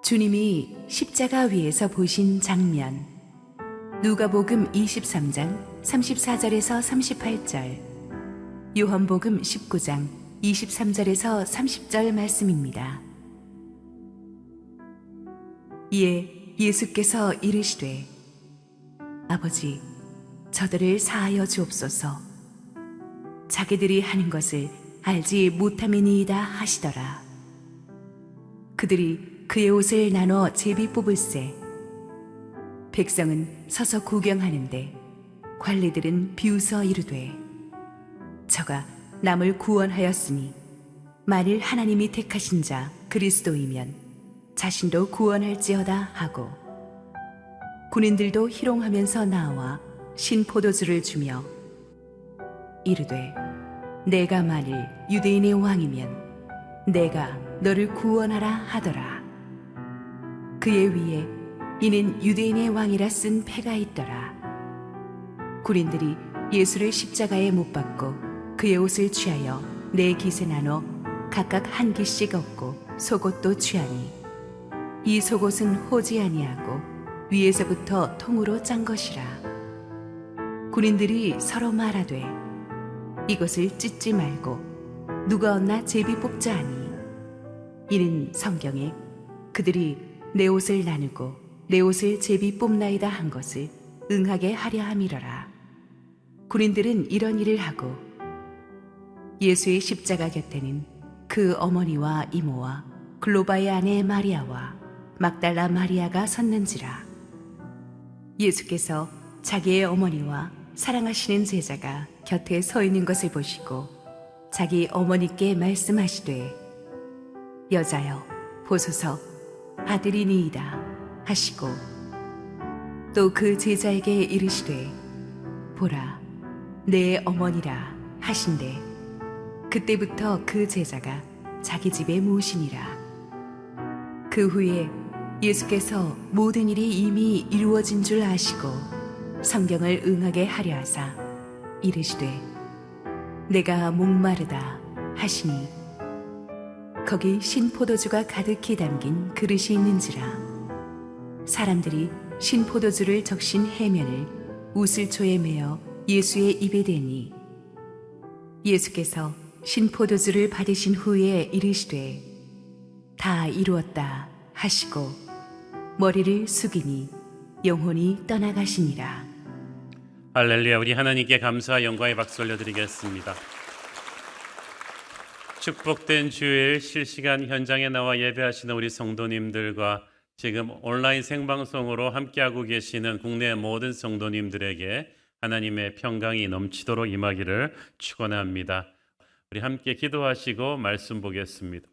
주님이 십자가 위에서 보신 장면. 누가복음 23장 34절에서 38절, 요한복음 19장 23절에서 30절 말씀입니다. 이에 예수께서 이르시되 아버지, 저들을 사하여 주옵소서. 자기들이 하는 것을 알지 못함이니이다 하시더라. 그들이 그의 옷을 나눠 제비 뽑을세. 백성은 서서 구경하는데 관리들은 비웃어 이르되 저가 남을 구원하였으니 만일 하나님이 택하신 자 그리스도이면 자신도 구원할지어다 하고, 군인들도 희롱하면서 나와 신포도주를 주며 이르되 내가 만일 유대인의 왕이면 내가 너를 구원하라 하더라. 그의 위에 이는 유대인의 왕이라 쓴 패가 있더라. 군인들이 예수를 십자가에 못 박고 그의 옷을 취하여 네 깃에 나눠 각각 한 깃씩 얻고 속옷도 취하니 이 속옷은 호지 아니하고 위에서부터 통으로 짠 것이라. 군인들이 서로 말하되 이것을 찢지 말고 누가 얻나 제비 뽑자 하니, 이는 성경에 그들이 내 옷을 나누고 내 옷을 제비 뽑나이다 한 것을 응하게 하려 함이러라. 군인들은 이런 일을 하고 예수의 십자가 곁에는 그 어머니와 이모와 글로바의 아내 마리아와 막달라 마리아가 섰는지라. 예수께서 자기의 어머니와 사랑하시는 제자가 곁에 서 있는 것을 보시고 자기 어머니께 말씀하시되 여자여 보소서, 아들이니이다 하시고, 또 그 제자에게 이르시되 보라 내 어머니라 하신대 그때부터 그 제자가 자기 집에 모시니라. 그 후에 예수께서 모든 일이 이미 이루어진 줄 아시고 성경을 응하게 하려 하사 이르시되 내가 목마르다 하시니 거기 신포도주가 가득히 담긴 그릇이 있는지라. 사람들이 신포도주를 적신 해면을 우슬초에 메어 예수의 입에 대니 예수께서 신포도주를 받으신 후에 이르시되 다 이루었다 하시고 머리를 숙이니 영혼이 떠나가시니라. 할렐루야. 우리 하나님께 감사와 영광의 박수 올려드리겠습니다. 축복된 주일 실시간 현장에 나와 예배하시는 우리 성도님들과 지금 온라인 생방송으로 함께하고 계시는 국내 모든 성도님들에게 하나님의 평강이 넘치도록 임하기를 축원합니다. 우리 함께 기도하시고 말씀 보겠습니다.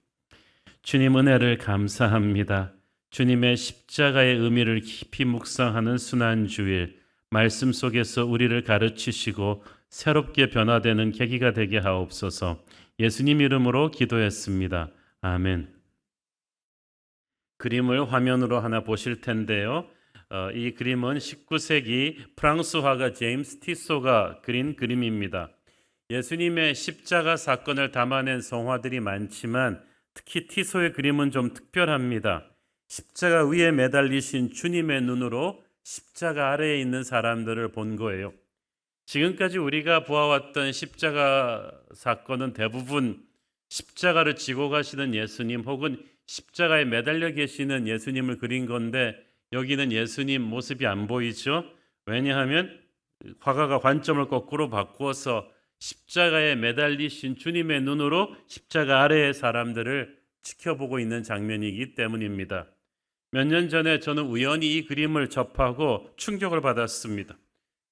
주님 은혜를 감사합니다. 주님의 십자가의 의미를 깊이 묵상하는 순환주일, 말씀 속에서 우리를 가르치시고 새롭게 변화되는 계기가 되게 하옵소서. 예수님 이름으로 기도했습니다. 아멘. 그림을 화면으로 하나 보실 텐데요. 이 그림은 19세기 프랑스 화가 제임스 티소가 그린 그림입니다. 예수님의 십자가 사건을 담아낸 성화들이 많지만 특히 티소의 그림은 좀 특별합니다. 십자가 위에 매달리신 주님의 눈으로 십자가 아래에 있는 사람들을 본 거예요. 지금까지 우리가 보아왔던 십자가 사건은 대부분 십자가를 지고 가시는 예수님 혹은 십자가에 매달려 계시는 예수님을 그린 건데 여기는 예수님 모습이 안 보이죠? 왜냐하면 화가가 관점을 거꾸로 바꾸어서 십자가에 매달리신 주님의 눈으로 십자가 아래의 사람들을 지켜보고 있는 장면이기 때문입니다. 몇 년 전에 저는 우연히 이 그림을 접하고 충격을 받았습니다.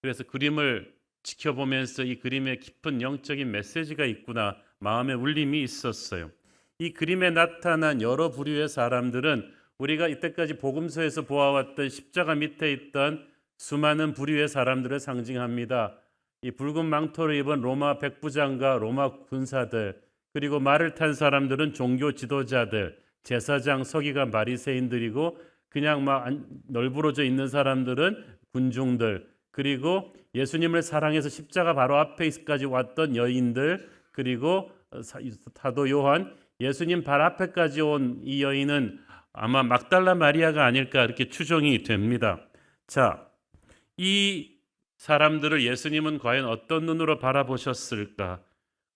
그래서 그림을 지켜보면서 이 그림에 깊은 영적인 메시지가 있구나 마음의 울림이 있었어요. 이 그림에 나타난 여러 부류의 사람들은 우리가 이때까지 복음서에서 보아왔던 십자가 밑에 있던 수많은 부류의 사람들을 상징합니다. 이 붉은 망토를 입은 로마 백부장과 로마 군사들, 그리고 말을 탄 사람들은 종교 지도자들, 제사장, 서기관, 바리새인들이고 그냥 막 널브러져 있는 사람들은 군중들, 그리고 예수님을 사랑해서 십자가 바로 앞에까지 왔던 여인들, 그리고 사도 요한, 예수님 발 앞에까지 온 이 여인은 아마 막달라 마리아가 아닐까 이렇게 추정이 됩니다. 자, 이 사람들을 예수님은 과연 어떤 눈으로 바라보셨을까?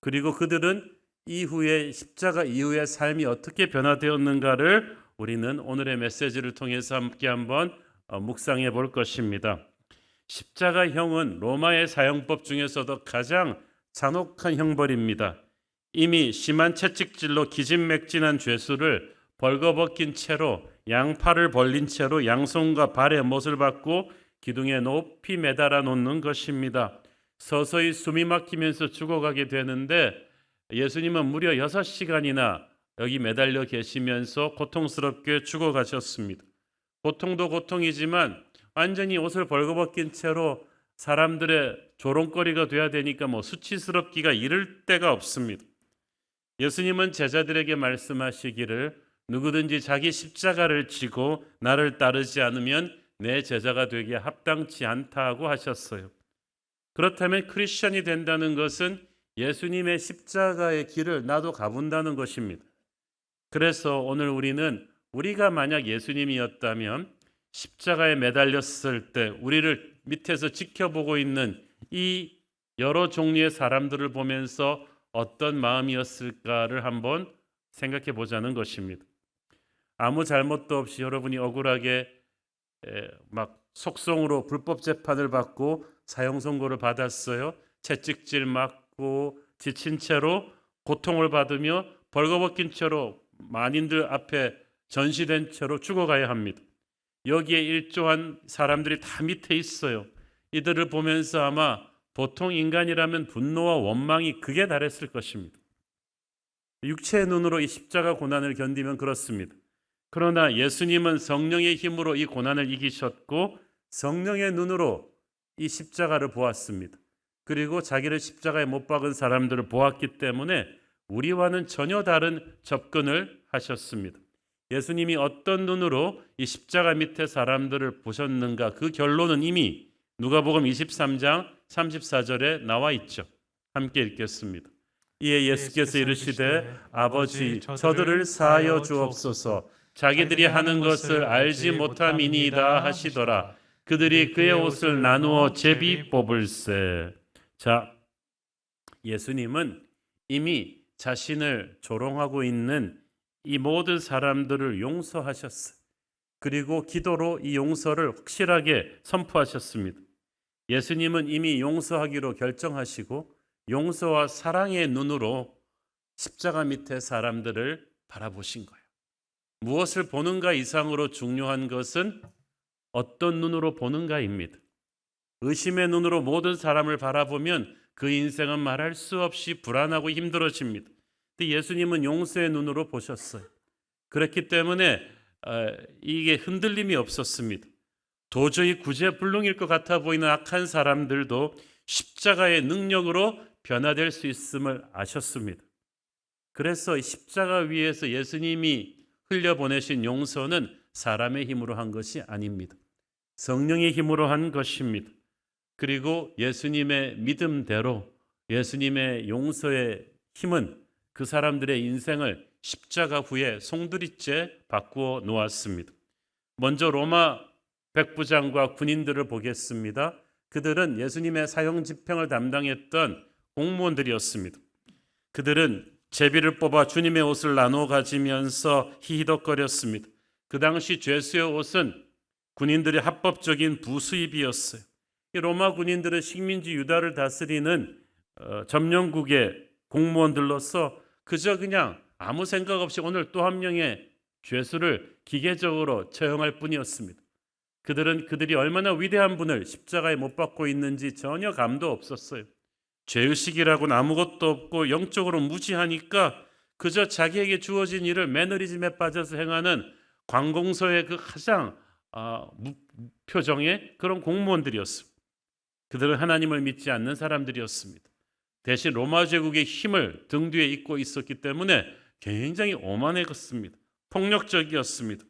그리고 그들은 이후에 십자가 이후의 삶이 어떻게 변화되었는가를 우리는 오늘의 메시지를 통해서 함께 한번 묵상해 볼 것입니다. 십자가형은 로마의 사형법 중에서도 가장 잔혹한 형벌입니다. 이미 심한 채찍질로 기진맥진한 죄수를 벌거벗긴 채로 양팔을 벌린 채로 양손과 발에 못을 박고 기둥에 높이 매달아 놓는 것입니다. 서서히 숨이 막히면서 죽어가게 되는데 예수님은 무려 6시간이나 여기 매달려 계시면서 고통스럽게 죽어가셨습니다. 고통도 고통이지만 완전히 옷을 벌거벗긴 채로 사람들의 조롱거리가 돼야 되니까 수치스럽기가 이를 데가 없습니다. 예수님은 제자들에게 말씀하시기를 누구든지 자기 십자가를 지고 나를 따르지 않으면 내 제자가 되기에 합당치 않다고 하셨어요. 그렇다면 크리스천이 된다는 것은 예수님의 십자가의 길을 나도 가본다는 것입니다. 그래서 오늘 우리가 만약 예수님이었다면 십자가에 매달렸을 때 우리를 밑에서 지켜보고 있는 이 여러 종류의 사람들을 보면서 어떤 마음이었을까를 한번 생각해 보자는 것입니다. 아무 잘못도 없이 여러분이 억울하게 막 속성으로 불법 재판을 받고 사형 선고를 받았어요. 채찍질 맞고 지친 채로 고통을 받으며 벌거벗긴 채로 만인들 앞에 전시된 채로 죽어가야 합니다. 여기에 일조한 사람들이 다 밑에 있어요. 이들을 보면서 아마 보통 인간이라면 분노와 원망이 극에 달했을 것입니다. 육체의 눈으로 이 십자가 고난을 견디면 그렇습니다. 그러나 예수님은 성령의 힘으로 이 고난을 이기셨고 성령의 눈으로 이 십자가를 보았습니다. 그리고 자기를 십자가에 못 박은 사람들을 보았기 때문에 우리와는 전혀 다른 접근을 하셨습니다. 예수님이 어떤 눈으로 이 십자가 밑에 사람들을 보셨는가, 그 결론은 이미 누가복음 23장 34절에 나와 있죠. 함께 읽겠습니다. 이에 예수께서 이르시되 아버지 저들을 사하여 주옵소서. 자기들이 하는 것을 알지 못함이니이다 하시더라. 그들이 그의 옷을 나누어 제비 뽑을세. 자, 예수님은 이미 자신을 조롱하고 있는 이 모든 사람들을 용서하셨어요. 그리고 기도로 이 용서를 확실하게 선포하셨습니다. 예수님은 이미 용서하기로 결정하시고 용서와 사랑의 눈으로 십자가 밑에 사람들을 바라보신 거예요. 무엇을 보는가 이상으로 중요한 것은 어떤 눈으로 보는가입니다. 의심의 눈으로 모든 사람을 바라보면 그 인생은 말할 수 없이 불안하고 힘들어집니다. 근데 예수님은 용서의 눈으로 보셨어요. 그렇기 때문에 이게 흔들림이 없었습니다. 도저히 구제불능일 것 같아 보이는 악한 사람들도 십자가의 능력으로 변화될 수 있음을 아셨습니다. 그래서 십자가 위에서 예수님이 흘려보내신 용서는 사람의 힘으로 한 것이 아닙니다. 성령의 힘으로 한 것입니다. 그리고 예수님의 믿음대로 예수님의 용서의 힘은 그 사람들의 인생을 십자가 후에 송두리째 바꾸어 놓았습니다. 먼저 로마 백부장과 군인들을 보겠습니다. 그들은 예수님의 사형 집행을 담당했던 공무원들이었습니다. 그들은 제비를 뽑아 주님의 옷을 나눠 가지면서 히히덕거렸습니다. 그 당시 죄수의 옷은 군인들의 합법적인 부수입이었어요. 이 로마 군인들은 식민지 유다를 다스리는 점령국의 공무원들로서 그저 그냥 아무 생각 없이 오늘 또 한 명의 죄수를 기계적으로 처형할 뿐이었습니다. 그들이 얼마나 위대한 분을 십자가에 못 박고 있는지 전혀 감도 없었어요. 죄의식이라고는 아무것도 없고 영적으로 무지하니까 그저 자기에게 주어진 일을 매너리즘에 빠져서 행하는 관공서의 그 가장 무표정의 그런 공무원들이었습니다. 그들은 하나님을 믿지 않는 사람들이었습니다. 대신 로마 제국의 힘을 등 뒤에 잇고 있었기 때문에 굉장히 오만했습니다. 폭력적이었습니다.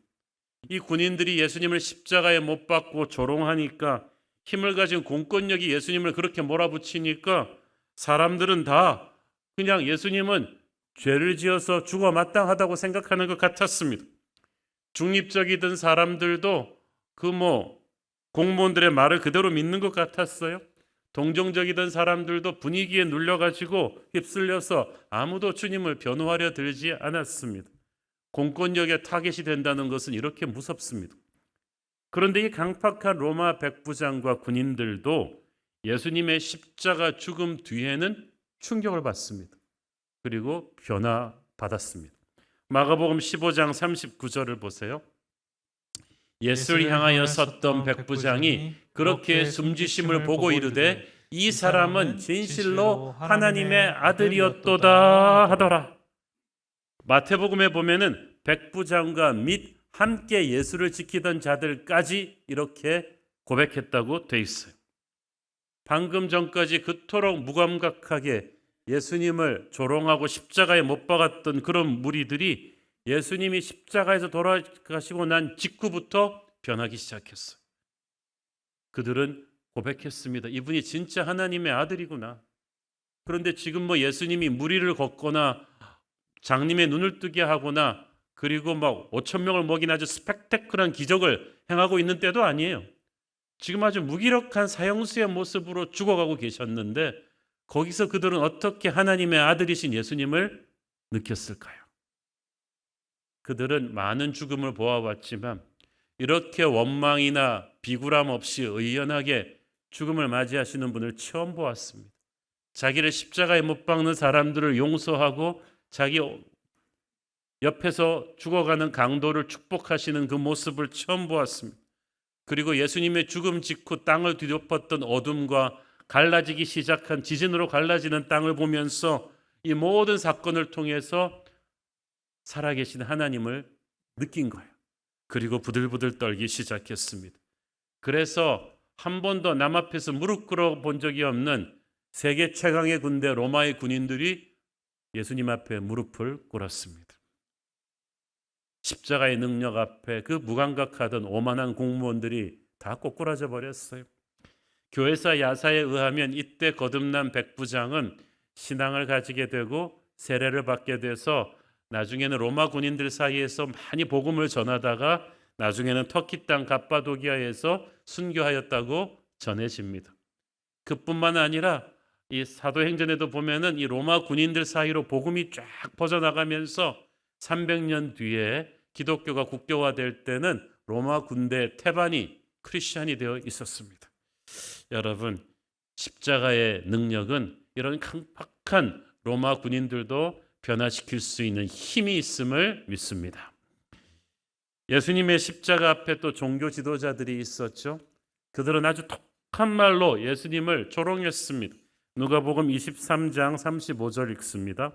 이 군인들이 예수님을 십자가에 못 박고 조롱하니까 힘을 가진 공권력이 예수님을 그렇게 몰아붙이니까 사람들은 다 그냥 예수님은 죄를 지어서 죽어 마땅하다고 생각하는 것 같았습니다. 중립적이던 사람들도 공무원들의 말을 그대로 믿는 것 같았어요. 동정적이던 사람들도 분위기에 눌려가지고 휩쓸려서 아무도 주님을 변호하려 들지 않았습니다. 공권력의 타겟이 된다는 것은 이렇게 무섭습니다. 그런데 이 강팍한 로마 백부장과 군인들도 예수님의 십자가 죽음 뒤에는 충격을 받습니다. 그리고 변화받았습니다. 마가복음 15장 39절을 보세요. 예수를 향하여 섰던 백부장이 그렇게 숨지심을 보고 이르되 이 사람은 진실로 하나님의 아들이었도다 하더라. 마태복음에 보면은 백부장과 및 함께 예수를 지키던 자들까지 이렇게 고백했다고 돼 있어요. 방금 전까지 그토록 무감각하게 예수님을 조롱하고 십자가에 못 박았던 그런 무리들이 예수님이 십자가에서 돌아가시고 난 직후부터 변하기 시작했어요. 그들은 고백했습니다. 이분이 진짜 하나님의 아들이구나. 그런데 지금 예수님이 무리를 걷거나 장님의 눈을 뜨게 하거나 그리고 5천 명을 먹인 아주 스펙테클한 기적을 행하고 있는 때도 아니에요. 지금 아주 무기력한 사형수의 모습으로 죽어가고 계셨는데 거기서 그들은 어떻게 하나님의 아들이신 예수님을 느꼈을까요? 그들은 많은 죽음을 보아왔지만 이렇게 원망이나 비굴함 없이 의연하게 죽음을 맞이하시는 분을 처음 보았습니다. 자기를 십자가에 못 박는 사람들을 용서하고 자기 옆에서 죽어가는 강도를 축복하시는 그 모습을 처음 보았습니다. 그리고 예수님의 죽음 직후 땅을 뒤덮었던 어둠과 갈라지기 시작한 지진으로 갈라지는 땅을 보면서 이 모든 사건을 통해서 살아계신 하나님을 느낀 거예요. 그리고 부들부들 떨기 시작했습니다. 그래서 한 번도 남 앞에서 무릎 꿇어 본 적이 없는 세계 최강의 군대 로마의 군인들이 예수님 앞에 무릎을 꿇었습니다. 십자가의 능력 앞에 그 무감각하던 오만한 공무원들이 다 꼬꾸라져 버렸어요. 교회사 야사에 의하면 이때 거듭난 백부장은 신앙을 가지게 되고 세례를 받게 돼서 나중에는 로마 군인들 사이에서 많이 복음을 전하다가 나중에는 터키 땅 갑바도기아에서 순교하였다고 전해집니다. 그뿐만 아니라 이 사도행전에도 보면은 이 로마 군인들 사이로 복음이 쫙 퍼져나가면서 300년 뒤에 기독교가 국교화될 때는 로마 군대 태반이 크리스찬이 되어 있었습니다. 여러분, 십자가의 능력은 이런 강팍한 로마 군인들도 변화시킬 수 있는 힘이 있음을 믿습니다. 예수님의 십자가 앞에 또 종교 지도자들이 있었죠. 그들은 아주 독한 말로 예수님을 조롱했습니다. 누가복음 23장 35절 읽습니다.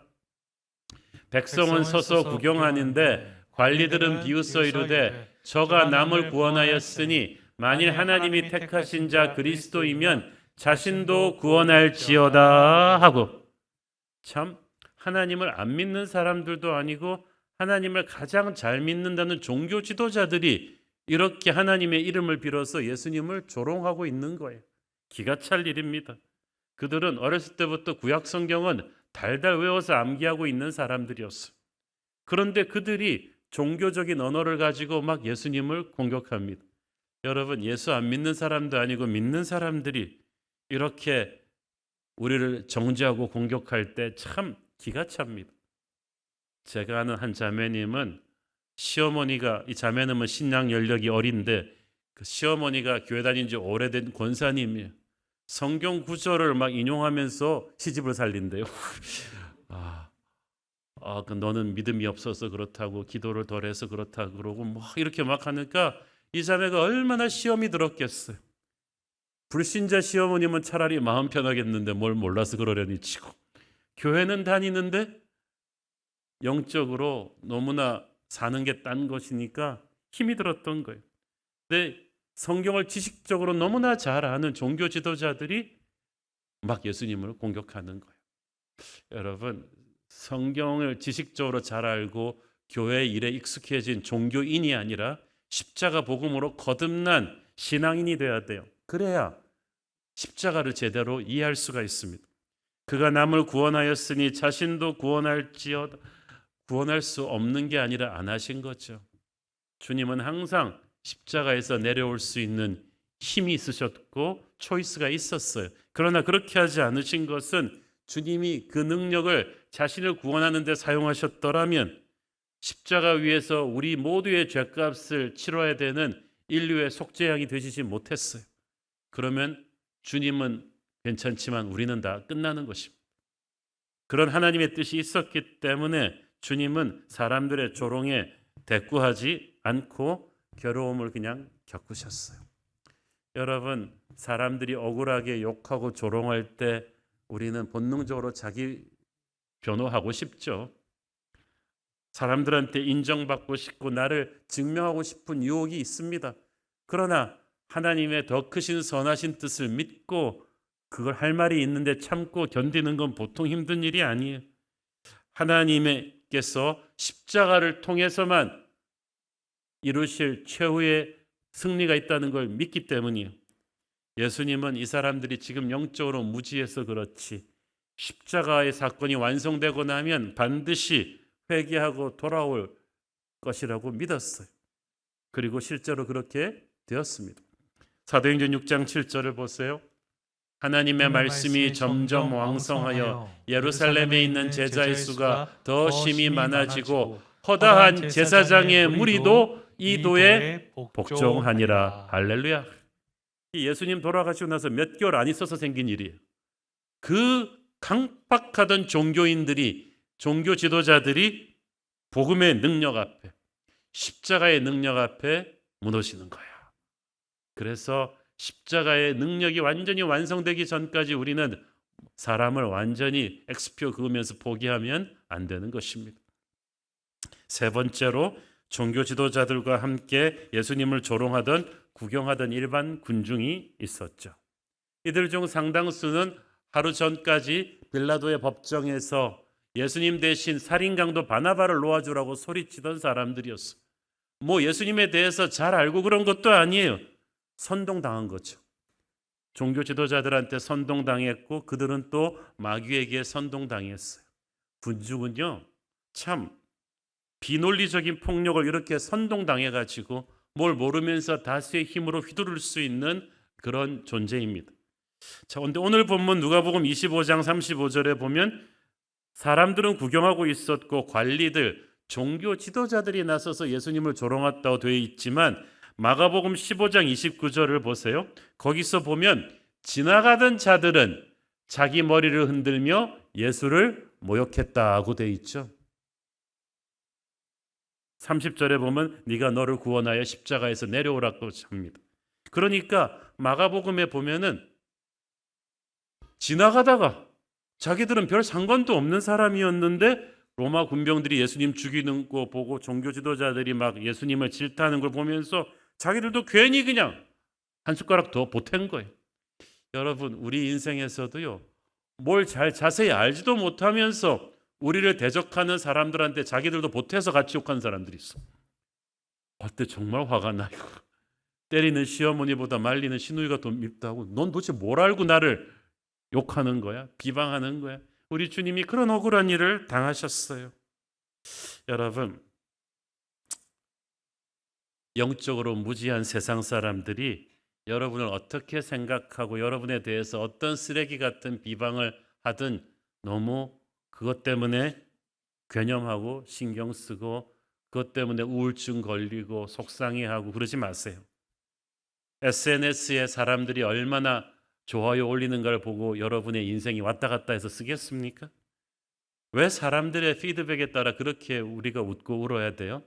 백성은 서서 구경하는데 관리들은 비웃어 이르되 저가 남을 구원하였으니 만일 하나님이 택하신 자 그리스도이면 자신도 구원할지어다 하고, 참 하나님을 안 믿는 사람들도 아니고 하나님을 가장 잘 믿는다는 종교 지도자들이 이렇게 하나님의 이름을 빌어서 예수님을 조롱하고 있는 거예요. 기가 찰 일입니다. 그들은 어렸을 때부터 구약 성경은 달달 외워서 암기하고 있는 사람들이었어요. 그런데 그들이 종교적인 언어를 가지고 막 예수님을 공격합니다. 여러분, 예수 안 믿는 사람도 아니고 믿는 사람들이 이렇게 우리를 정죄하고 공격할 때 참 기가 찹니다. 제가 아는 한 자매님은 시어머니가, 이 자매님은 신앙 연력이 어린데 그 시어머니가 교회 다닌 지 오래된 권사님이에요. 성경 구절을 막 인용하면서 시집을 살린대요. 그 너는 믿음이 없어서 그렇다고, 기도를 덜 해서 그렇다고 그러고 이렇게 막 하니까 이 자매가 얼마나 시험이 들었겠어요. 불신자 시어머님은 차라리 마음 편하겠는데 뭘 몰라서 그러려니 치고, 교회는 다니는데 영적으로 너무나 사는 게 딴 것이니까 힘이 들었던 거예요. 근데 성경을 지식적으로 너무나 잘 아는 종교 지도자들이 막 예수님을 공격하는 거예요. 여러분, 성경을 지식적으로 잘 알고 교회 일에 익숙해진 종교인이 아니라 십자가 복음으로 거듭난 신앙인이 돼야 돼요. 그래야 십자가를 제대로 이해할 수가 있습니다. 그가 남을 구원하였으니 자신도 구원할 수 없는 게 아니라 안 하신 거죠. 주님은 항상 십자가에서 내려올 수 있는 힘이 있으셨고 초이스가 있었어요. 그러나 그렇게 하지 않으신 것은 주님이 그 능력을 자신을 구원하는 데 사용하셨더라면 십자가 위에서 우리 모두의 죄값을 치러야 되는 인류의 속죄양이 되시지 못했어요. 그러면 주님은 괜찮지만 우리는 다 끝나는 것입니다. 그런 하나님의 뜻이 있었기 때문에 주님은 사람들의 조롱에 대꾸하지 않고 괴로움을 그냥 겪으셨어요. 여러분, 사람들이 억울하게 욕하고 조롱할 때 우리는 본능적으로 자기 변호하고 싶죠. 사람들한테 인정받고 싶고 나를 증명하고 싶은 유혹이 있습니다. 그러나 하나님의 더 크신 선하신 뜻을 믿고 그걸 할 말이 있는데 참고 견디는 건 보통 힘든 일이 아니에요. 하나님께서 십자가를 통해서만 이루실 최후의 승리가 있다는 걸 믿기 때문이에요. 예수님은 이 사람들이 지금 영적으로 무지해서 그렇지 십자가의 사건이 완성되고 나면 반드시 회개하고 돌아올 것이라고 믿었어요. 그리고 실제로 그렇게 되었습니다. 사도행전 6장 7절을 보세요. 하나님의 말씀이 점점 왕성하여 예루살렘에 있는 제자의 수가 더 심히 많아지고 허다한 제사장의 무리도 이 도에 복종하니라. 할렐루야. 예수님 돌아가시고 나서 몇 개월 안 있어서 생긴 일이에요. 그 강박하던 종교인들이, 종교 지도자들이 복음의 능력 앞에, 십자가의 능력 앞에 무너지는 거야. 그래서 십자가의 능력이 완전히 완성되기 전까지 우리는 사람을 완전히 엑스표 그으면서 포기하면 안 되는 것입니다. 세 번째로 종교 지도자들과 함께 예수님을 조롱하던 구경하던 일반 군중이 있었죠. 이들 중 상당수는 하루 전까지 빌라도의 법정에서 예수님 대신 살인강도 바나바를 놓아주라고 소리치던 사람들이었어요. 뭐 예수님에 대해서 잘 알고 그런 것도 아니에요. 선동당한 거죠. 종교 지도자들한테 선동당했고 그들은 또 마귀에게 선동당했어요. 군중은요 참 비논리적인 폭력을 이렇게 선동당해가지고 뭘 모르면서 다수의 힘으로 휘두를 수 있는 그런 존재입니다. 자, 근데 오늘 본문 누가복음 25장 35절에 보면 사람들은 구경하고 있었고 관리들, 종교 지도자들이 나서서 예수님을 조롱했다고 되어 있지만 마가복음 15장 29절을 보세요. 거기서 보면 지나가던 자들은 자기 머리를 흔들며 예수를 모욕했다고 되어 있죠. 30절에 보면 네가 너를 구원하여 십자가에서 내려오라고 합니다. 그러니까 마가복음에 보면은 지나가다가 자기들은 별 상관도 없는 사람이었는데 로마 군병들이 예수님 죽이는 거 보고 종교 지도자들이 막 예수님을 질타하는 걸 보면서 자기들도 괜히 그냥 한 숟가락 더 보탠 거예요. 여러분, 우리 인생에서도요, 뭘 잘 자세히 알지도 못하면서 우리를 대적하는 사람들한테 자기들도 보태서 같이 욕하는 사람들이 있어. 그때 정말 화가 나요. 때리는 시어머니보다 말리는 시누이가 더 밉다고. 넌 도대체 뭘 알고 나를 욕하는 거야? 비방하는 거야? 우리 주님이 그런 억울한 일을 당하셨어요. 여러분, 영적으로 무지한 세상 사람들이 여러분을 어떻게 생각하고 여러분에 대해서 어떤 쓰레기 같은 비방을 하든 너무 그것 때문에 괴념하고 신경 쓰고 그것 때문에 우울증 걸리고 속상해하고 그러지 마세요. SNS에 사람들이 얼마나 좋아요 올리는 걸 보고 여러분의 인생이 왔다 갔다 해서 쓰겠습니까? 왜 사람들의 피드백에 따라 그렇게 우리가 웃고 울어야 돼요?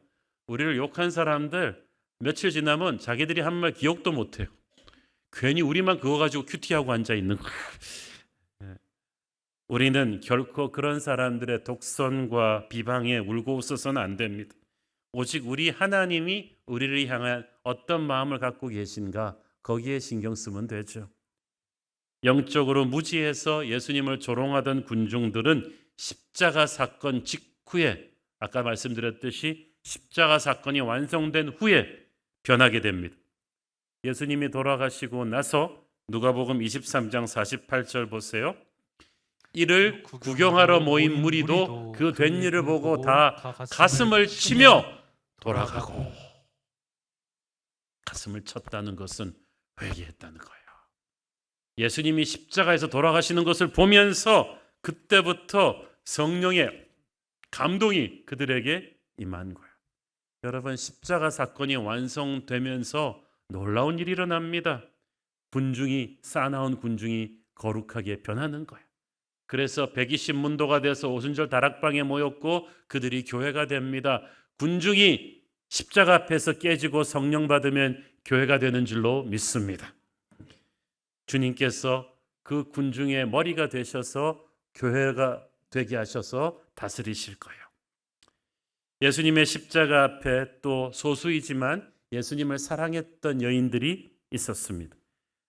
우리를 욕한 사람들 며칠 지나면 자기들이 한 말 기억도 못해요. 괜히 우리만 그거 가지고 큐티하고 앉아있는 거예요. 우리는 결코 그런 사람들의 독선과 비방에 울고 웃어서는 안 됩니다. 오직 우리 하나님이 우리를 향한 어떤 마음을 갖고 계신가 거기에 신경 쓰면 되죠. 영적으로 무지해서 예수님을 조롱하던 군중들은 십자가 사건 직후에 아까 말씀드렸듯이 십자가 사건이 완성된 후에 변하게 됩니다. 예수님이 돌아가시고 나서 누가복음 23장 48절 보세요. 이를 구경하러 모인 무리도 그 된 일을 보고 다 가슴을 치며 돌아가고. 가슴을 쳤다는 것은 회개했다는 거예요. 예수님이 십자가에서 돌아가시는 것을 보면서 그때부터 성령의 감동이 그들에게 임한 거예요. 여러분, 십자가 사건이 완성되면서 놀라운 일이 일어납니다. 쌓아나온 군중이 거룩하게 변하는 거예요. 그래서 120문도가 돼서 오순절 다락방에 모였고 그들이 교회가 됩니다. 군중이 십자가 앞에서 깨지고 성령 받으면 교회가 되는 줄로 믿습니다. 주님께서 그 군중의 머리가 되셔서 교회가 되게 하셔서 다스리실 거예요. 예수님의 십자가 앞에 또 소수이지만 예수님을 사랑했던 여인들이 있었습니다.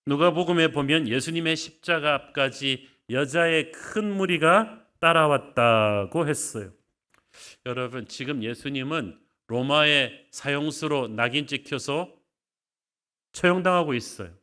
누가복음에 보면 예수님의 십자가 앞까지 여자의 큰 무리가 따라왔다고 했어요. 여러분, 지금 예수님은 로마의 사형수로 낙인 찍혀서 처형당하고 있어요.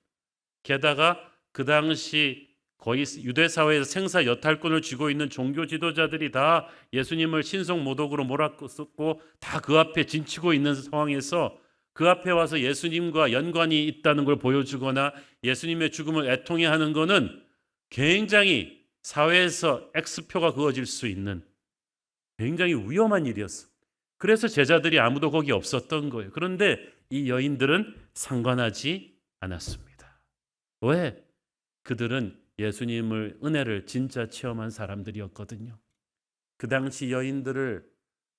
게다가 그 당시 거의 유대 사회에서 생사 여탈권을 쥐고 있는 종교 지도자들이 다 예수님을 신성 모독으로 몰아쓰고 다 그 앞에 진치고 있는 상황에서 그 앞에 와서 예수님과 연관이 있다는 걸 보여주거나 예수님의 죽음을 애통해하는 것은 굉장히 사회에서 X표가 그어질 수 있는 굉장히 위험한 일이었어요. 그래서 제자들이 아무도 거기 없었던 거예요. 그런데 이 여인들은 상관하지 않았습니다. 왜? 그들은 예수님을 은혜를 진짜 체험한 사람들이었거든요. 그 당시 여인들을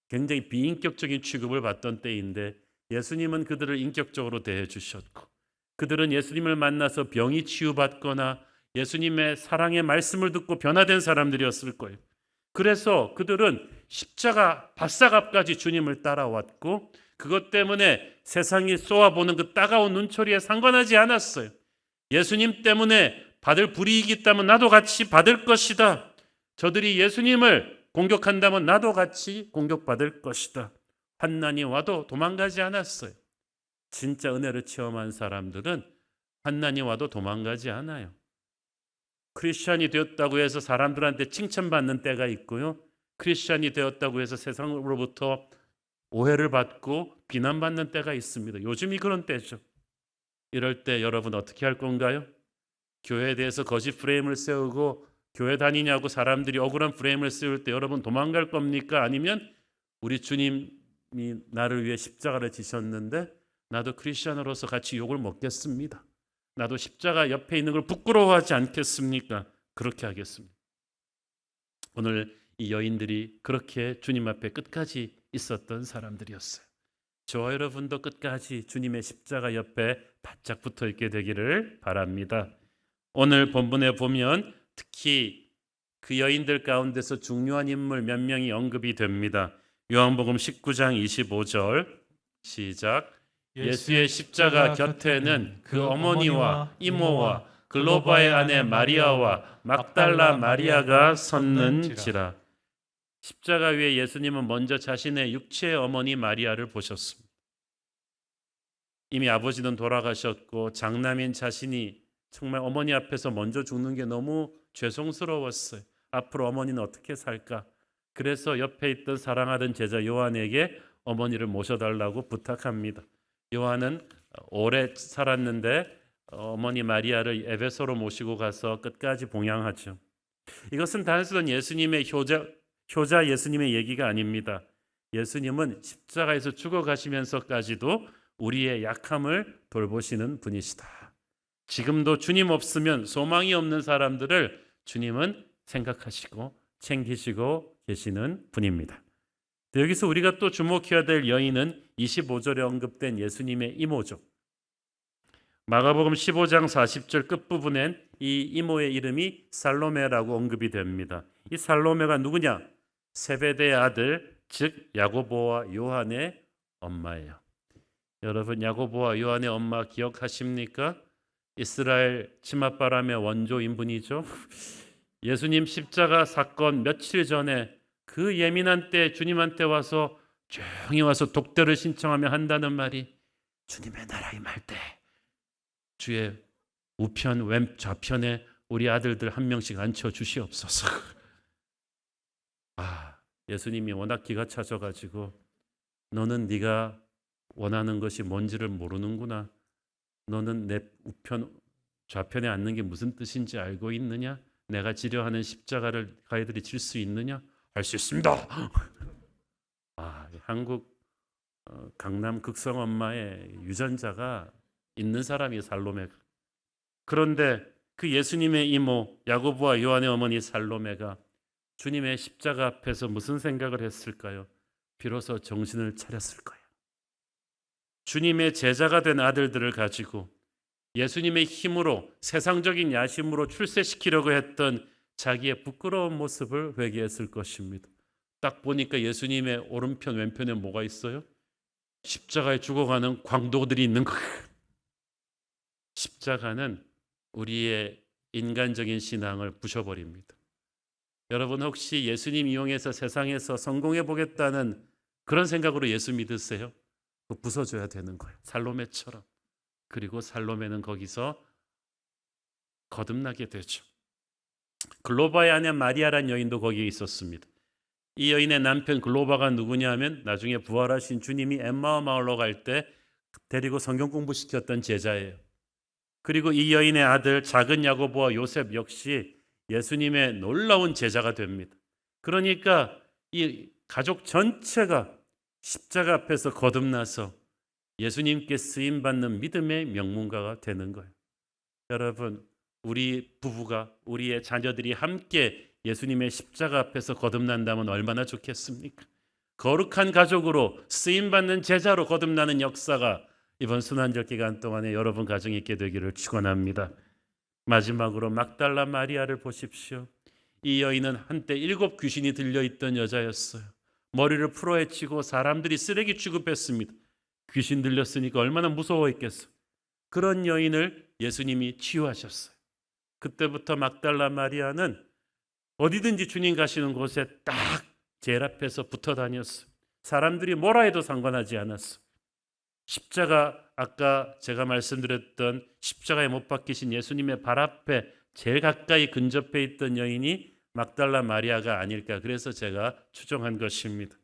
굉장히 비인격적인 취급을 받던 때인데 예수님은 그들을 인격적으로 대해 주셨고 그들은 예수님을 만나서 병이 치유받거나 예수님의 사랑의 말씀을 듣고 변화된 사람들이었을 거예요. 그래서 그들은 십자가 바싹 앞까지 주님을 따라왔고 그것 때문에 세상이 쏘아보는 그 따가운 눈초리에 상관하지 않았어요. 예수님 때문에 받을 불이익이 있다면 나도 같이 받을 것이다. 저들이 예수님을 공격한다면 나도 같이 공격받을 것이다. 환난이 와도 도망가지 않았어요. 진짜 은혜를 체험한 사람들은 환난이 와도 도망가지 않아요. 크리스찬이 되었다고 해서 사람들한테 칭찬받는 때가 있고요. 크리스찬이 되었다고 해서 세상으로부터 오해를 받고 비난받는 때가 있습니다. 요즘이 그런 때죠. 이럴 때 여러분 어떻게 할 건가요? 교회에 대해서 거짓 프레임을 세우고 교회 다니냐고 사람들이 억울한 프레임을 세울 때 여러분 도망갈 겁니까? 아니면 우리 주님이 나를 위해 십자가를 지셨는데 나도 크리스찬으로서 같이 욕을 먹겠습니다. 나도 십자가 옆에 있는 걸 부끄러워하지 않겠습니까? 그렇게 하겠습니다. 오늘 이 여인들이 그렇게 주님 앞에 끝까지 있었던 사람들이었어요. 저와 여러분도 끝까지 주님의 십자가 옆에 바짝 붙어 있게 되기를 바랍니다. 오늘 본문에 보면 특히 그 여인들 가운데서 중요한 인물 몇 명이 언급이 됩니다. 요한복음 19장 25절 시작. 예수의 십자가 곁에는 그 어머니와 이모와 글로바의 아내 마리아와 막달라 마리아가 섰는지라. 십자가 위에 예수님은 먼저 자신의 육체의 어머니 마리아를 보셨습니다. 이미 아버지는 돌아가셨고 장남인 자신이 정말 어머니 앞에서 먼저 죽는 게 너무 죄송스러웠어요. 앞으로 어머니는 어떻게 살까? 그래서 옆에 있던 사랑하던 제자 요한에게 어머니를 모셔달라고 부탁합니다. 요한은 오래 살았는데 어머니 마리아를 에베소로 모시고 가서 끝까지 봉양하죠. 이것은 단순한 예수님의 효자 예수님의 얘기가 아닙니다. 예수님은 십자가에서 죽어가시면서까지도 우리의 약함을 돌보시는 분이시다. 지금도 주님 없으면 소망이 없는 사람들을 주님은 생각하시고 챙기시고 계시는 분입니다. 여기서 우리가 또 주목해야 될 여인은 25절에 언급된 예수님의 이모죠. 마가복음 15장 40절 끝부분엔 이 이모의 이름이 살로메라고 언급이 됩니다. 이 살로메가 누구냐? 세베대의 아들, 즉 야고보와 요한의 엄마예요. 여러분, 야고보와 요한의 엄마 기억하십니까? 이스라엘 치맛바람의 원조 인분이죠. 예수님 십자가 사건 며칠 전에 그 예민한 때 주님한테 와서 조용히 와서 독대를 신청하며 한다는 말이 주님의 나라 임할 때 주의 우편 좌편에 우리 아들들 한 명씩 앉혀 주시옵소서. 예수님이 워낙 기가 차져가지고 너는 네가 원하는 것이 뭔지를 모르는구나. 너는 내 우편 좌편에 앉는 게 무슨 뜻인지 알고 있느냐? 내가 지려 하는 십자가를 가이들이 질 수 있느냐? 할 수 있습니다. 한국 강남 극성 엄마의 유전자가 있는 사람이 살로메가. 그런데 그 예수님의 이모 야고보와 요한의 어머니 살로메가 주님의 십자가 앞에서 무슨 생각을 했을까요? 비로소 정신을 차렸을 거예요. 주님의 제자가 된 아들들을 가지고 예수님의 힘으로 세상적인 야심으로 출세시키려고 했던 자기의 부끄러운 모습을 회개했을 것입니다. 딱 보니까 예수님의 오른편 왼편에 뭐가 있어요? 십자가에 죽어가는 광도들이 있는 거예요. 십자가는 우리의 인간적인 신앙을 부셔버립니다. 여러분 혹시 예수님 이용해서 세상에서 성공해 보겠다는 그런 생각으로 예수 믿으세요? 그거 부숴줘야 되는 거예요. 살로메처럼. 그리고 살로메는 거기서 거듭나게 되죠. 글로바의 아내 마리아란 여인도 거기에 있었습니다. 이 여인의 남편 글로바가 누구냐 하면 나중에 부활하신 주님이 엠마오 마을로 갈 때 데리고 성경 공부시켰던 제자예요. 그리고 이 여인의 아들 작은 야고보와 요셉 역시 예수님의 놀라운 제자가 됩니다. 그러니까 이 가족 전체가 십자가 앞에서 거듭나서 예수님께 쓰임받는 믿음의 명문가가 되는 거예요. 여러분, 우리 부부가, 우리의 자녀들이 함께 예수님의 십자가 앞에서 거듭난다면 얼마나 좋겠습니까? 거룩한 가족으로 쓰임받는 제자로 거듭나는 역사가 이번 순환절 기간 동안에 여러분 가정에 있게 되기를 축원합니다. 마지막으로 막달라 마리아를 보십시오. 이 여인은 한때 7 귀신이 들려있던 여자였어요. 머리를 풀어헤치고 사람들이 쓰레기 취급했습니다. 귀신 들렸으니까 얼마나 무서워했겠어요. 그런 여인을 예수님이 치유하셨어요. 그때부터 막달라 마리아는 어디든지 주님 가시는 곳에 딱 제일 앞에서 붙어 다녔어요. 사람들이 뭐라 해도 상관하지 않았어요. 십자가, 아까 제가 말씀드렸던 십자가에 못 박히신 예수님의 발 앞에 제일 가까이 근접해 있던 여인이 막달라 마리아가 아닐까, 그래서 제가 추정한 것입니다.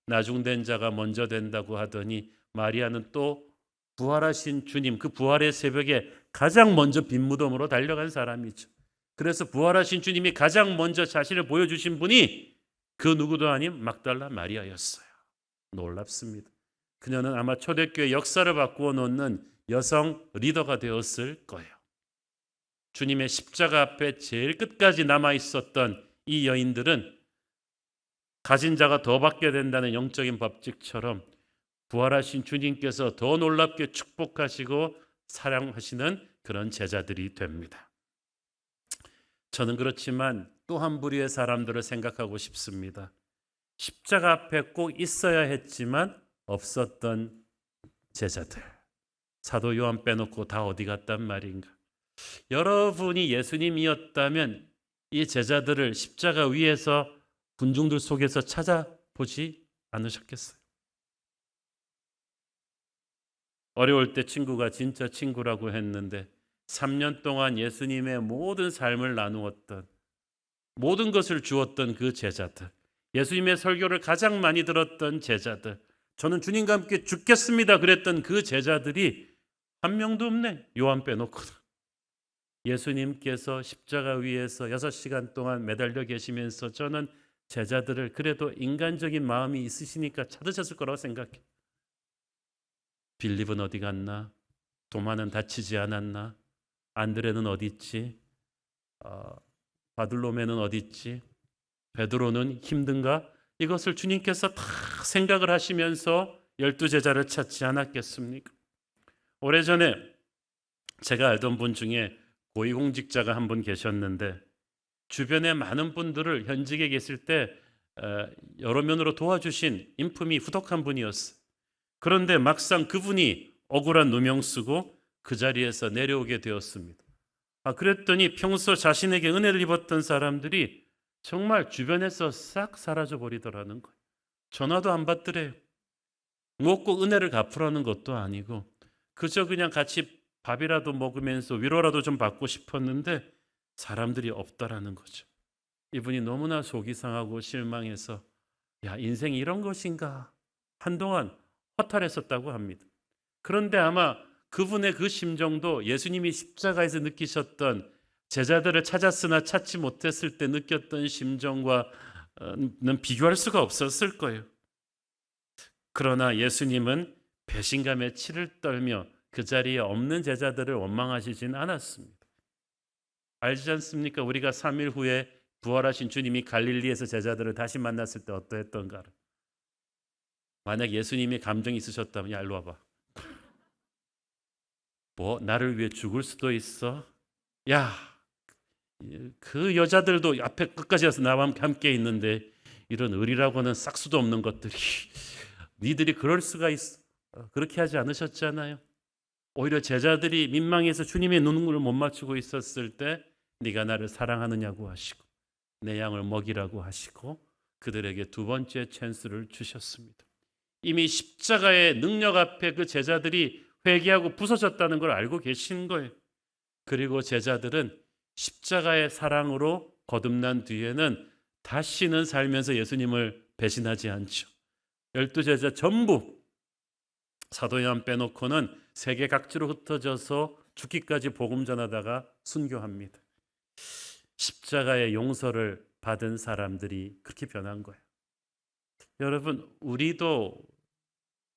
나중된 자가 먼저 된다고 하더니 마리아는 또 부활하신 주님, 그 부활의 새벽에 가장 먼저 빈 무덤으로 달려간 사람이죠. 그래서 부활하신 주님이 가장 먼저 자신을 보여주신 분이 그 누구도 아닌 막달라 마리아였어요. 놀랍습니다. 그녀는 아마 초대교회 역사를 바꾸어 놓는 여성 리더가 되었을 거예요. 주님의 십자가 앞에 제일 끝까지 남아 있었던 이 여인들은 가진 자가 더 받게 된다는 영적인 법칙처럼 부활하신 주님께서 더 놀랍게 축복하시고 사랑하시는 그런 제자들이 됩니다. 저는 그렇지만 또 한 부류의 사람들을 생각하고 싶습니다. 십자가 앞에 꼭 있어야 했지만 없었던 제자들. 사도 요한 빼놓고 다 어디 갔단 말인가. 여러분이 예수님이었다면 이 제자들을 십자가 위에서 군중들 속에서 찾아보지 않으셨겠어요? 어려울 때 친구가 진짜 친구라고 했는데 3년 동안 예수님의 모든 삶을 나누었던, 모든 것을 주었던 그 제자들, 예수님의 설교를 가장 많이 들었던 제자들, 저는 주님과 함께 죽겠습니다 그랬던 그 제자들이 한 명도 없네, 요한 빼놓고. 예수님께서 십자가 위에서 6시간 동안 매달려 계시면서 저는 제자들을 그래도 인간적인 마음이 있으시니까 찾으셨을 거라고 생각해. 빌립은 어디 갔나? 도마는 다치지 않았나? 안드레는 어디 있지? 바들로메는 어디 있지? 베드로는 힘든가? 이것을 주님께서 다 생각을 하시면서 12제자를 찾지 않았겠습니까? 오래전에 제가 알던 분 중에 고위공직자가 한 분 계셨는데 주변에 많은 분들을 현직에 계실 때 여러 면으로 도와주신 인품이 후덕한 분이었어요. 그런데 막상 그분이 억울한 누명 쓰고 그 자리에서 내려오게 되었습니다. 그랬더니 평소 자신에게 은혜를 입었던 사람들이 정말 주변에서 싹 사라져 버리더라는 거예요. 전화도 안 받더래요. 뭐 꼭 은혜를 갚으라는 것도 아니고 그저 그냥 같이 밥이라도 먹으면서 위로라도 좀 받고 싶었는데 사람들이 없다라는 거죠. 이분이 너무나 속이 상하고 실망해서 야, 인생이 이런 것인가 한동안 허탈했었다고 합니다. 그런데 아마 그분의 그 심정도 예수님이 십자가에서 느끼셨던 제자들을 찾았으나 찾지 못했을 때 느꼈던 심정과는 비교할 수가 없었을 거예요. 그러나 예수님은 배신감에 치를 떨며 그 자리에 없는 제자들을 원망하시진 않았습니다. 알지 않습니까? 우리가 3일 후에 부활하신 주님이 갈릴리에서 제자들을 다시 만났을 때 어떠했던가를. 만약 예수님이 감정이 있으셨다면 야 일로 와봐. 뭐 나를 위해 죽을 수도 있어? 야, 그 여자들도 앞에 끝까지 와서 나와 함께 있는데 이런 의리라고 하는 싹수도 없는 것들이 니들이 그럴 수가 있어. 그렇게 하지 않으셨잖아요. 오히려 제자들이 민망해서 주님의 눈물을 못 맞추고 있었을 때 네가 나를 사랑하느냐고 하시고 내 양을 먹이라고 하시고 그들에게 두 번째 찬스를 주셨습니다. 이미 십자가의 능력 앞에 그 제자들이 회개하고 부서졌다는 걸 알고 계신 거예요. 그리고 제자들은 십자가의 사랑으로 거듭난 뒤에는 다시는 살면서 예수님을 배신하지 않죠. 12제자 전부 사도 요한 빼놓고는 세계 각지로 흩어져서 죽기까지 복음 전하다가 순교합니다. 십자가의 용서를 받은 사람들이 그렇게 변한 거예요. 여러분, 우리도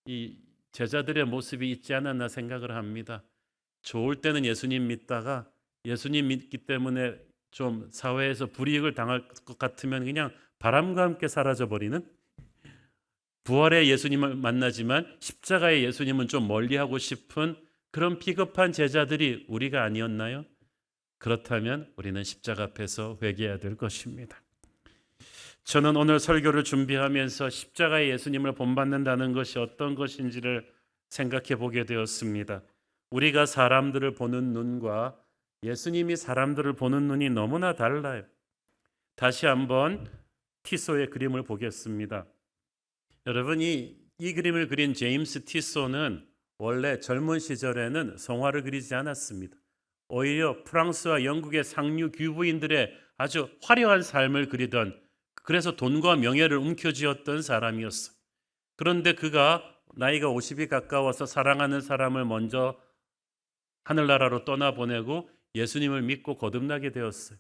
이 제자들의 모습이 있지 않았나 생각을 합니다. 좋을 때는 예수님 믿다가 예수님 믿기 때문에 좀 사회에서 불이익을 당할 것 같으면 그냥 바람과 함께 사라져버리는, 부활의 예수님을 만나지만 십자가의 예수님은 좀 멀리하고 싶은 그런 비겁한 제자들이 우리가 아니었나요? 그렇다면 우리는 십자가 앞에서 회개해야 될 것입니다. 저는 오늘 설교를 준비하면서 십자가의 예수님을 본받는다는 것이 어떤 것인지를 생각해 보게 되었습니다. 우리가 사람들을 보는 눈과 예수님이 사람들을 보는 눈이 너무나 달라요. 다시 한번 티소의 그림을 보겠습니다. 여러분, 이 그림을 그린 제임스 티소는 원래 젊은 시절에는 성화를 그리지 않았습니다. 오히려 프랑스와 영국의 상류 귀부인들의 아주 화려한 삶을 그리던, 그래서 돈과 명예를 움켜쥐었던 사람이었어요. 그런데 그가 나이가 50이 가까워서 사랑하는 사람을 먼저 하늘나라로 떠나보내고 예수님을 믿고 거듭나게 되었어요.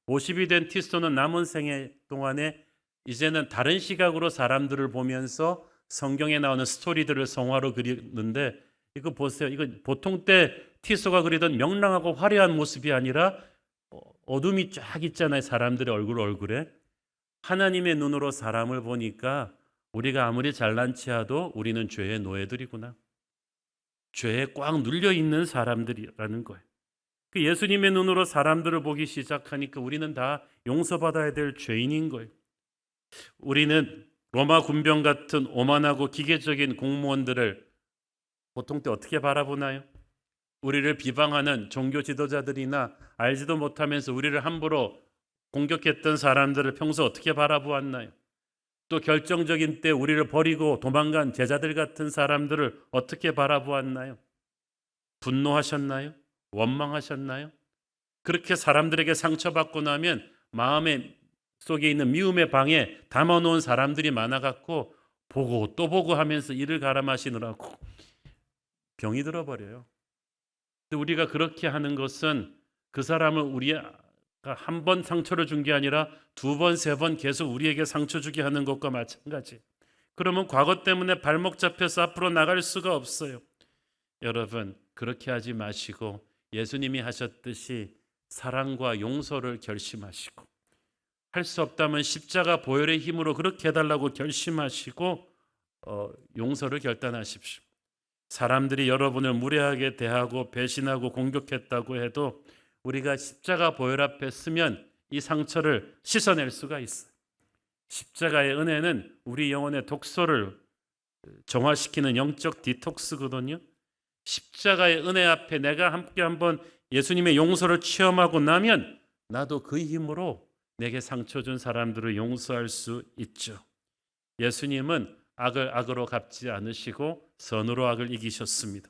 50이 된 티소는 남은 생애 동안에 이제는 다른 시각으로 사람들을 보면서 성경에 나오는 스토리들을 성화로 그리는데, 이거 보세요. 이거 보통 때 티소가 그리던 명랑하고 화려한 모습이 아니라 어둠이 쫙 있잖아요. 사람들의 얼굴에. 하나님의 눈으로 사람을 보니까 우리가 아무리 잘난 체해도 우리는 죄의 노예들이구나. 죄에 꽉 눌려 있는 사람들이라는 거예요. 그 예수님의 눈으로 사람들을 보기 시작하니까 우리는 다 용서받아야 될 죄인인 거예요. 우리는 로마 군병 같은 오만하고 기계적인 공무원들을 보통 때 어떻게 바라보나요? 우리를 비방하는 종교 지도자들이나 알지도 못하면서 우리를 함부로 공격했던 사람들을 평소 어떻게 바라보았나요? 또 결정적인 때 우리를 버리고 도망간 제자들 같은 사람들을 어떻게 바라보았나요? 분노하셨나요? 원망하셨나요? 그렇게 사람들에게 상처받고 나면 마음에 속에 있는 미움의 방에 담아놓은 사람들이 많아갖고 보고 또 보고 하면서 이를 가라마시느라고 병이 들어버려요. 근데 우리가 그렇게 하는 것은 그 사람을 우리가 한 번 상처를 준 게 아니라 두 번, 세 번 계속 우리에게 상처 주게 하는 것과 마찬가지. 그러면 과거 때문에 발목 잡혀서 앞으로 나갈 수가 없어요. 여러분, 그렇게 하지 마시고 예수님이 하셨듯이 사랑과 용서를 결심하시고, 할 수 없다면 십자가 보혈의 힘으로 그렇게 해달라고 결심하시고 용서를 결단하십시오. 사람들이 여러분을 무례하게 대하고 배신하고 공격했다고 해도 우리가 십자가 보혈 앞에 서면 이 상처를 씻어낼 수가 있어요. 십자가의 은혜는 우리 영혼의 독소를 정화시키는 영적 디톡스거든요. 십자가의 은혜 앞에 내가 함께 한번 예수님의 용서를 체험하고 나면 나도 그 힘으로 내게 상처 준 사람들을 용서할 수 있죠. 예수님은 악을 악으로 갚지 않으시고 선으로 악을 이기셨습니다.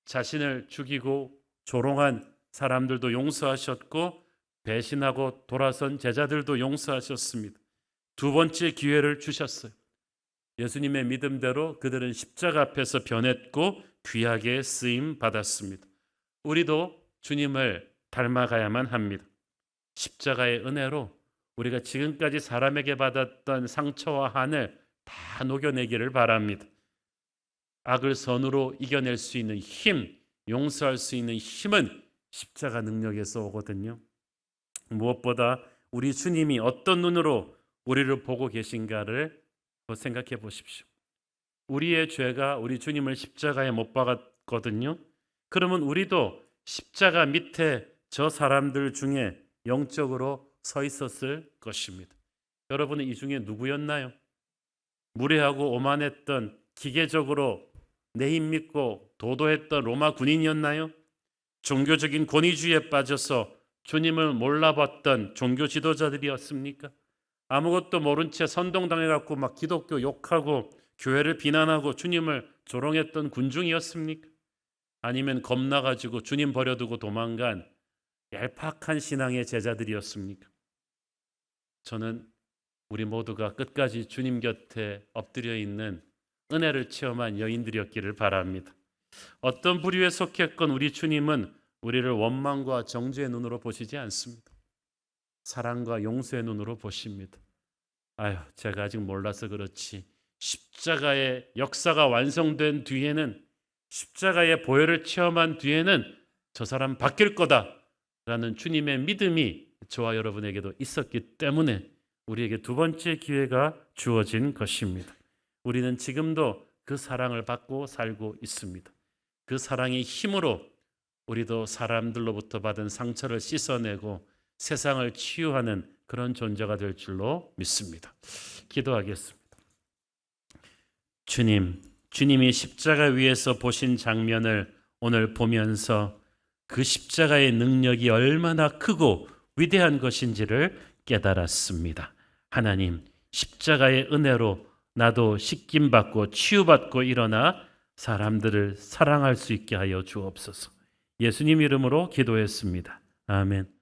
자신을 죽이고 조롱한 사람들도 용서하셨고 배신하고 돌아선 제자들도 용서하셨습니다. 두 번째 기회를 주셨어요. 예수님의 믿음대로 그들은 십자가 앞에서 변했고 귀하게 쓰임 받았습니다. 우리도 주님을 닮아가야만 합니다. 십자가의 은혜로 우리가 지금까지 사람에게 받았던 상처와 한을 다 녹여내기를 바랍니다. 악을 선으로 이겨낼 수 있는 힘, 용서할 수 있는 힘은 십자가 능력에서 오거든요. 무엇보다 우리 주님이 어떤 눈으로 우리를 보고 계신가를 생각해 보십시오. 우리의 죄가 우리 주님을 십자가에 못 박았거든요. 그러면 우리도 십자가 밑에 저 사람들 중에 영적으로 서 있었을 것입니다. 여러분은 이 중에 누구였나요? 무례하고 오만했던, 기계적으로 내 힘 믿고 도도했던 로마 군인이었나요? 종교적인 권위주의에 빠져서 주님을 몰라봤던 종교 지도자들이었습니까? 아무것도 모른 채 선동당해갖고 막 기독교 욕하고 교회를 비난하고 주님을 조롱했던 군중이었습니까? 아니면 겁나가지고 주님 버려두고 도망간 얄팍한 신앙의 제자들이었습니까? 저는 우리 모두가 끝까지 주님 곁에 엎드려 있는 은혜를 체험한 여인들이었기를 바랍니다. 어떤 부류에 속했건 우리 주님은 우리를 원망과 정죄의 눈으로 보시지 않습니다. 사랑과 용서의 눈으로 보십니다. 아유, 제가 아직 몰라서 그렇지. 십자가의 역사가 완성된 뒤에는, 십자가의 보혈을 체험한 뒤에는 저 사람 바뀔 거다라는 주님의 믿음이 저와 여러분에게도 있었기 때문에 우리에게 두 번째 기회가 주어진 것입니다. 우리는 지금도 그 사랑을 받고 살고 있습니다. 그 사랑의 힘으로 우리도 사람들로부터 받은 상처를 씻어내고 세상을 치유하는 그런 존재가 될 줄로 믿습니다. 기도하겠습니다. 주님이 십자가 위에서 보신 장면을 오늘 보면서 그 십자가의 능력이 얼마나 크고 위대한 것인지를 깨달았습니다. 하나님, 십자가의 은혜로 나도 씻김받고 치유받고 일어나 사람들을 사랑할 수 있게 하여 주옵소서. 예수님 이름으로 기도했습니다. 아멘.